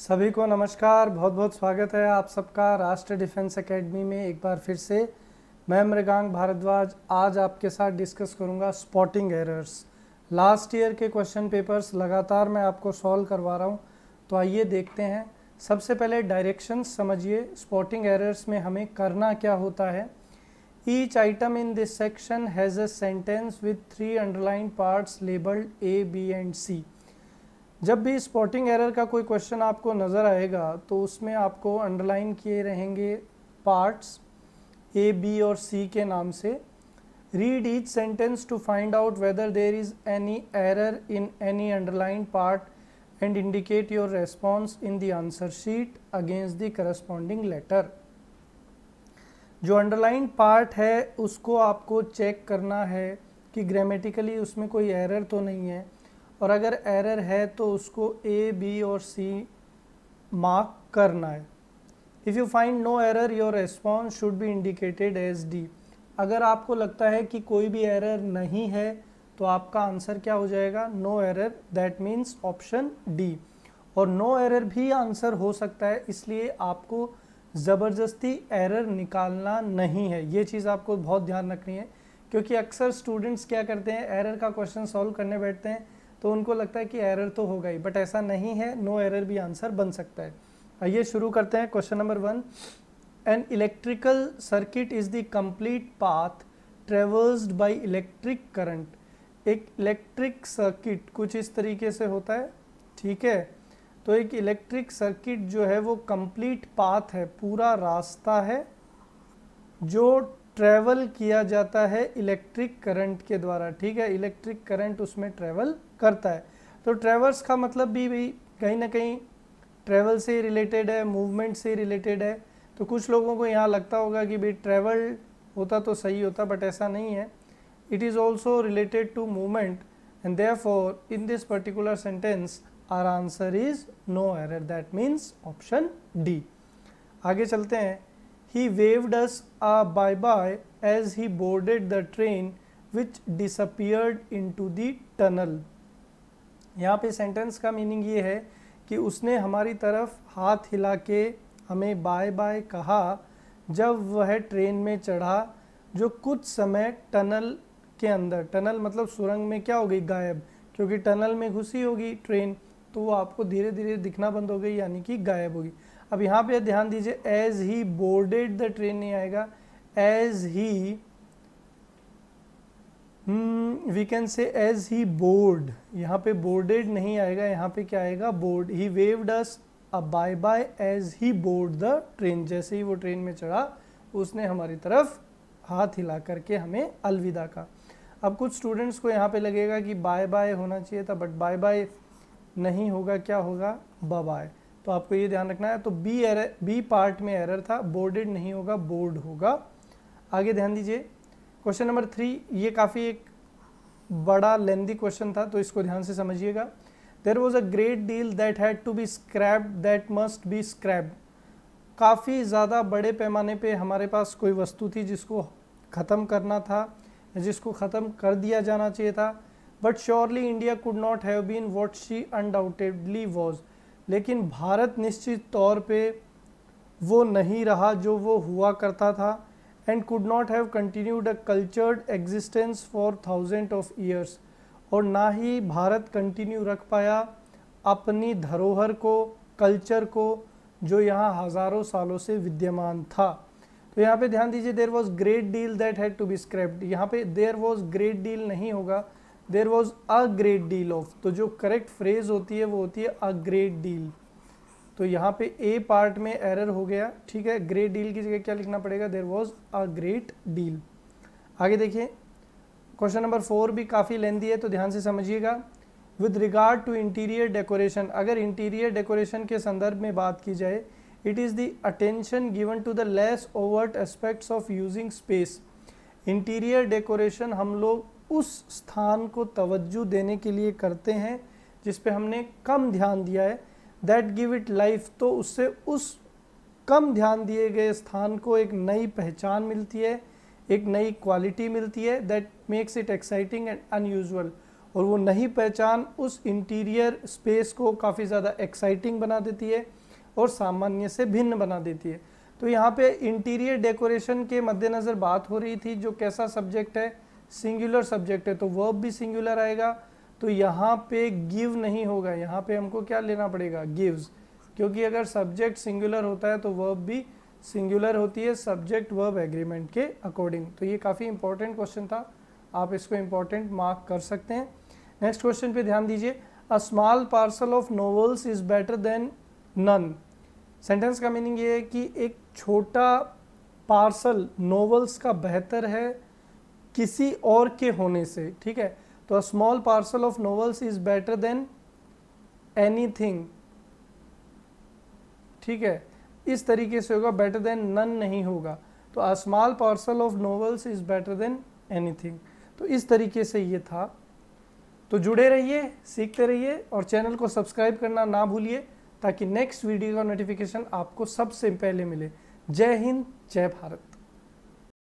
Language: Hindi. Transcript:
सभी को नमस्कार। बहुत बहुत स्वागत है आप सबका राष्ट्रीय डिफेंस एकेडमी में एक बार फिर से। मैं मृगांक भारद्वाज आज आपके साथ डिस्कस करूंगा स्पॉटिंग एरर्स। लास्ट ईयर के क्वेश्चन पेपर्स लगातार मैं आपको सॉल्व करवा रहा हूं, तो आइए देखते हैं। सबसे पहले डायरेक्शंस समझिए। स्पॉटिंग एरर्स में हमें करना क्या होता है। Each item in this section has a sentence with 3 underline parts labelled A, B and C। जब भी स्पॉटिंग एरर का कोई क्वेश्चन आपको नज़र आएगा तो उसमें आपको अंडरलाइन किए रहेंगे पार्ट्स A, B और C के नाम से। Read each sentence to find out whether there is any error in any underline part and indicate your response in the answer sheet against the corresponding letter. जो अंडरलाइन पार्ट है उसको आपको चेक करना है कि ग्रामेटिकली उसमें कोई एरर तो नहीं है, और अगर एरर है तो उसको A, B और C मार्क करना है। If you find no error your response should be indicated as D। अगर आपको लगता है कि कोई भी एरर नहीं है तो आपका आंसर क्या हो जाएगा, no error. That means option D। और नो एरर भी आंसर हो सकता है, इसलिए आपको ज़बरदस्ती एरर निकालना नहीं है। ये चीज़ आपको बहुत ध्यान रखनी है, क्योंकि अक्सर स्टूडेंट्स क्या करते हैं, एरर का क्वेश्चन सॉल्व करने बैठते हैं तो उनको लगता है कि एरर तो होगा ही, बट ऐसा नहीं है। नो एरर भी आंसर बन सकता है। आइए शुरू करते हैं। Question number 1, an electrical circuit is the complete path traversed by electric current. एक इलेक्ट्रिक सर्किट कुछ इस तरीके से होता है, ठीक है। तो एक इलेक्ट्रिक सर्किट जो है वो कंप्लीट पाथ है, पूरा रास्ता है जो ट्रेवल किया जाता है इलेक्ट्रिक करंट के द्वारा, ठीक है। इलेक्ट्रिक करंट उसमें ट्रेवल करता है। तो ट्रेवर्स का मतलब भी कहीं ना कहीं ट्रेवल से रिलेटेड है, मूवमेंट से रिलेटेड है। तो कुछ लोगों को यहाँ लगता होगा कि भाई ट्रेवल होता तो सही होता, बट ऐसा नहीं है। It is also related to movement and therefore in this particular sentence our answer is no error. That means option D. आगे चलते हैं। He waved us a bye-bye as he boarded the train which disappeared into the tunnel। यहाँ पे सेंटेंस का मीनिंग ये है कि उसने हमारी तरफ हाथ हिला के हमें बाय बाय कहा जब वह ट्रेन में चढ़ा, जो कुछ समय टनल के अंदर, टनल मतलब सुरंग में क्या हो गई, गायब, क्योंकि टनल में घुसी होगी ट्रेन तो वो आपको धीरे धीरे दिखना बंद हो गई, यानी कि गायब होगी। अब यहाँ पे ध्यान दीजिए, as he boarded the train नहीं आएगा, as he we can say as he board. यहाँ पे बोर्डेड नहीं आएगा, यहाँ पे क्या आएगा, board. He waved us a bye bye as he board the train. जैसे ही वो ट्रेन में चढ़ा उसने हमारी तरफ हाथ हिला करके हमें अलविदा कहा। अब कुछ स्टूडेंट्स को यहाँ पे लगेगा कि बाय बाय होना चाहिए था, बट बाय बाय नहीं होगा, क्या होगा, बाय बाय। तो आपको ये ध्यान रखना है। तो बी पार्ट में एरर था, बोर्डेड नहीं होगा, बोर्ड होगा। आगे ध्यान दीजिए। क्वेश्चन नंबर 3, ये काफ़ी एक बड़ा लेंदी क्वेश्चन था, तो इसको ध्यान से समझिएगा। There was a great deal that had to be scrapped that must be scrapped. काफ़ी ज़्यादा बड़े पैमाने पे हमारे पास कोई वस्तु थी जिसको ख़त्म करना था, जिसको ख़त्म कर दिया जाना चाहिए था। But surely India could not have been what she undoubtedly was. लेकिन भारत निश्चित तौर पे वो नहीं रहा जो वो हुआ करता था। And could not have continued a cultured existence for thousand of years. और ना ही भारत कंटिन्यू रख पाया अपनी धरोहर को, कल्चर को, जो यहाँ हज़ारों सालों से विद्यमान था। तो यहाँ पे ध्यान दीजिए, there was great deal that had to be scrapped. यहाँ पे देयर वॉज ग्रेट डील नहीं होगा, there was a great deal of. तो जो करेक्ट फ्रेज होती है वो होती है अ ग्रेट डील। तो यहाँ पे ए पार्ट में एरर हो गया, ठीक है। ग्रेट डील की जगह क्या लिखना पड़ेगा, there was a great deal. आगे देखिए। क्वेश्चन नंबर 4 भी काफ़ी लेंदी है, तो ध्यान से समझिएगा। With regard to interior decoration, अगर इंटीरियर डेकोरेशन के संदर्भ में बात की जाए, it is the attention given to the less overt aspects of using space. Interior decoration हम लोग उस स्थान को तवज्जो देने के लिए करते हैं जिस पे हमने कम ध्यान दिया है, दैट गिव इट लाइफ। तो उससे उस कम ध्यान दिए गए स्थान को एक नई पहचान मिलती है, एक नई क्वालिटी मिलती है, that makes it exciting and unusual. और वो नई पहचान उस इंटीरियर स्पेस को काफ़ी ज़्यादा एक्साइटिंग बना देती है और सामान्य से भिन्न बना देती है। तो यहाँ पे इंटीरियर डेकोरेशन के मद्देनज़र बात हो रही थी, जो कैसा सब्जेक्ट है, सिंगुलर सब्जेक्ट है, तो वर्ब भी सिंगुलर आएगा। तो यहाँ पे गिव नहीं होगा, यहाँ पे हमको क्या लेना पड़ेगा, गिव्स, क्योंकि अगर सब्जेक्ट सिंगुलर होता है तो वर्ब भी सिंगुलर होती है सब्जेक्ट वर्ब एग्रीमेंट के अकॉर्डिंग। तो ये काफ़ी इंपॉर्टेंट क्वेश्चन था, आप इसको इंपॉर्टेंट मार्क कर सकते हैं। नेक्स्ट क्वेश्चन पे ध्यान दीजिए, a small parcel of novels is better than none. Sentence का मीनिंग ये है कि एक छोटा पार्सल नॉवेल्स का बेहतर है किसी और के होने से, ठीक है। तो अ small parcel of novels is better than anything, ठीक है, इस तरीके से होगा, बेटर देन नन नहीं होगा। तो अ small parcel of novels is better than anything. तो इस तरीके से ये था। तो जुड़े रहिए, सीखते रहिए और चैनल को सब्सक्राइब करना ना भूलिए, ताकि नेक्स्ट वीडियो का नोटिफिकेशन आपको सबसे पहले मिले। जय हिंद, जय भारत।